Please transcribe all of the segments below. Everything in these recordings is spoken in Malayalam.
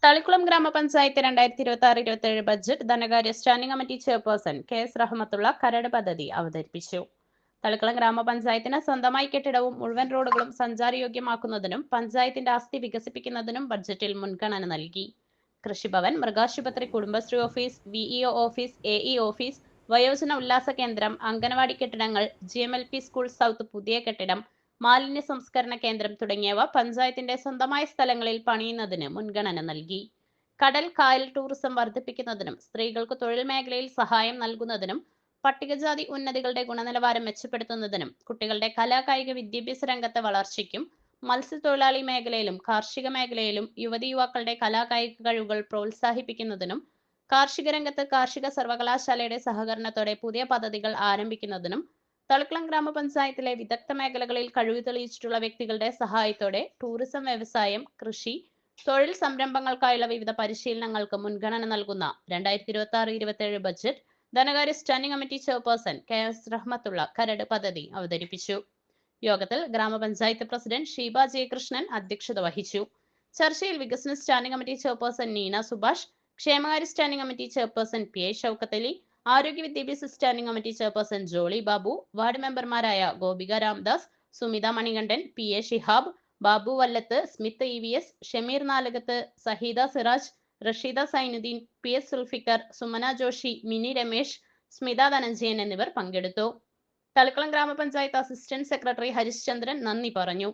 തളിക്കുളം ഗ്രാമപഞ്ചായത്ത് 2026-27 ബഡ്ജറ്റ് ധനകാര്യ standing committee chairperson KS. Rahmatullah കരട് പദ്ധതി അവതരിപ്പിച്ചു. തളിക്കുളം ഗ്രാമപഞ്ചായത്തിന് സ്വന്തമായി കെട്ടിടവും മുഴുവൻ റോഡുകളും സഞ്ചാരയോഗ്യമാക്കുന്നതിനും പഞ്ചായത്തിന്റെ ആസ്തി വികസിപ്പിക്കുന്നതിനും ബഡ്ജറ്റിൽ മുൻഗണന നൽകി. കൃഷിഭവൻ, മൃഗാശുപത്രി, കുടുംബശ്രീ office, VEO office, AE office, വയോജന ഉല്ലാസ കേന്ദ്രം, അംഗനവാടി കെട്ടിടങ്ങൾ, GMLP സ്കൂൾ സൗത്ത് പുതിയ കെട്ടിടം, മാലിന്യ സംസ്കരണ കേന്ദ്രം തുടങ്ങിയവ പഞ്ചായത്തിന്റെ സ്വന്തമായ സ്ഥലങ്ങളിൽ പണിയുന്നതിന് മുൻഗണന നൽകി. കടൽ, കായൽ ടൂറിസം വർദ്ധിപ്പിക്കുന്നതിനും സ്ത്രീകൾക്ക് തൊഴിൽ മേഖലയിൽ സഹായം നൽകുന്നതിനും പട്ടികജാതി ഉന്നതികളുടെ ഗുണനിലവാരം മെച്ചപ്പെടുത്തുന്നതിനും കുട്ടികളുടെ കലാകായിക വിദ്യാഭ്യാസ രംഗത്തെ വളർച്ചയ്ക്കും മത്സ്യത്തൊഴിലാളി മേഖലയിലും കാർഷിക മേഖലയിലും യുവതി യുവാക്കളുടെ കലാകായിക കഴിവുകൾ പ്രോത്സാഹിപ്പിക്കുന്നതിനും കാർഷിക രംഗത്ത് കാർഷിക സർവകലാശാലയുടെ സഹകരണത്തോടെ പുതിയ പദ്ധതികൾ ആരംഭിക്കുന്നതിനും തളിക്കുളം ഗ്രാമപഞ്ചായത്തിലെ വിദഗ്ധ മേഖലകളിൽ കഴിവ് തെളിയിച്ചിട്ടുള്ള വ്യക്തികളുടെ സഹായത്തോടെ ടൂറിസം വ്യവസായം, കൃഷി, തൊഴിൽ സംരംഭങ്ങൾക്കായുള്ള വിവിധ പരിശീലനങ്ങൾക്ക് മുൻഗണന നൽകുന്ന 2026-27 ബഡ്ജറ്റ് ധനകാര്യ standing committee chairperson KS. Rahmatullah കരട് പദ്ധതി അവതരിപ്പിച്ചു. യോഗത്തിൽ ഗ്രാമപഞ്ചായത്ത് പ്രസിഡന്റ് ഷീബ ജയകൃഷ്ണൻ അധ്യക്ഷത വഹിച്ചു. ചർച്ചയിൽ വികസന standing committee chairperson Neena Subhash, ക്ഷേമകാര്യ standing committee chairperson PA Shoukath Ali, ആരോഗ്യ വിദ്യാഭ്യാസ standing committee chairperson Jolly Babu, ward മെമ്പർമാരായ Gopika Ramdas, Sumitha Manikandan, PA Shihab, Babu Vallath, Smith EVS, Shameer Nalakath, Saheeda Siraj, Rasheeda Sainudheen, PS Sulfikar, Sumana Joshi, Mini Ramesh, Smitha Dhananjayan എന്നിവർ പങ്കെടുത്തു. തളിക്കുളം ഗ്രാമപഞ്ചായത്ത് അസിസ്റ്റന്റ് സെക്രട്ടറി ഹരിശ്ചന്ദ്രൻ നന്ദി പറഞ്ഞു.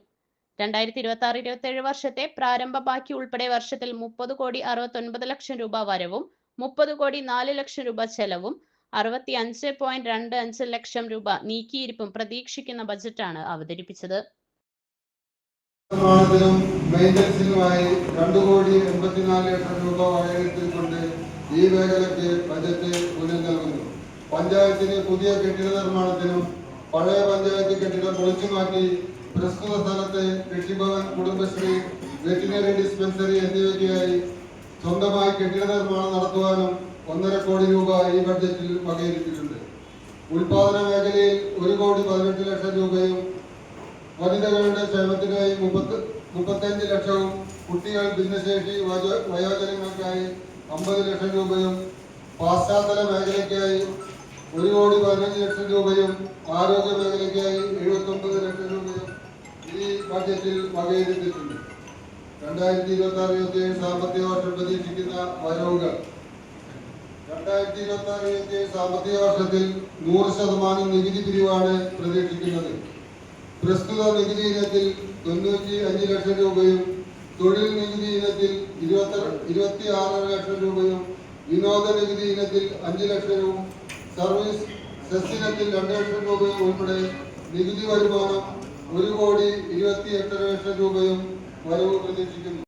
2026-27 വർഷത്തെ പ്രാരംഭ ബാക്കി ഉൾപ്പെടെ വർഷത്തിൽ 30,69 ലക്ഷം രൂപ വരവും 30,04 ലക്ഷം രൂപ ചെലവും 65.25 ലക്ഷം രൂപ നീക്കിയിരിപ്പും പ്രതീക്ഷിക്കുന്ന ബജറ്റാണ് അവതരിപ്പിച്ചത്. മെയിൻ്റനൻസിനുമായി 2,84 ലക്ഷം രൂപ വകയിരുത്തിക്കൊണ്ട് ഈ മേഖലയ്ക്ക് ബജറ്റ് ഊന്നൽ നൽകുന്നു. പഞ്ചായത്തിന് പുതിയ കെട്ടിട നിർമ്മാണത്തിനും പഴയ പഞ്ചായത്ത് കെട്ടിടം പൊളിച്ചു മാറ്റി പ്രസ്തുത സ്ഥലത്ത് കൃഷിഭവൻ, കുടുംബശ്രീ, വെറ്റിനറി ഡിസ്പെൻസറി എന്നിവയ്ക്കായി സ്വന്തമായി കെട്ടിട നിർമ്മാണം നടത്തുവാനും 1.5 കോടി രൂപ ഈ ബഡ്ജറ്റിൽ വകയിരുത്തിയിട്ടുണ്ട്. ഉൽപാദന മേഖലയിൽ 1,18 ലക്ഷം രൂപയും വനിതകളുടെ ക്ഷേമത്തിനായി 35 ലക്ഷവും കുട്ടികൾ, ഭിന്നശേഷി, വയോജനങ്ങൾക്കായി 50 ലക്ഷം രൂപയും പശ്ചാത്തല മേഖലയ്ക്കായി 1,15 ലക്ഷം രൂപയും ആരോഗ്യ മേഖലയ്ക്കായി 79 ലക്ഷം രൂപയും ഈ ബഡ്ജറ്റിൽ വകയിരുത്തിയിട്ടുണ്ട്. 2026-27 സാമ്പത്തിക വർഷം പ്രതീക്ഷിക്കുന്ന വരവുകൾ: 2026-27 സാമ്പത്തിക വർഷത്തിൽ 100% നികുതി പിരിവാണ് പ്രതീക്ഷിക്കുന്നത്. പ്രസ്തുത നികുതി ഇനത്തിൽ 95 ലക്ഷം രൂപയും തൊഴിൽ നികുതി ഇനത്തിൽ 26 ലക്ഷം രൂപയും വിനോദ നികുതി ഇനത്തിൽ 5 ലക്ഷവും സർവീസ് സെസ് ഇനത്തിൽ 2 ലക്ഷം രൂപയും ഉൾപ്പെടെ നികുതി വരുമാനം 1,28 ലക്ഷം രൂപയും വരവ് പ്രതീക്ഷിക്കുന്നു.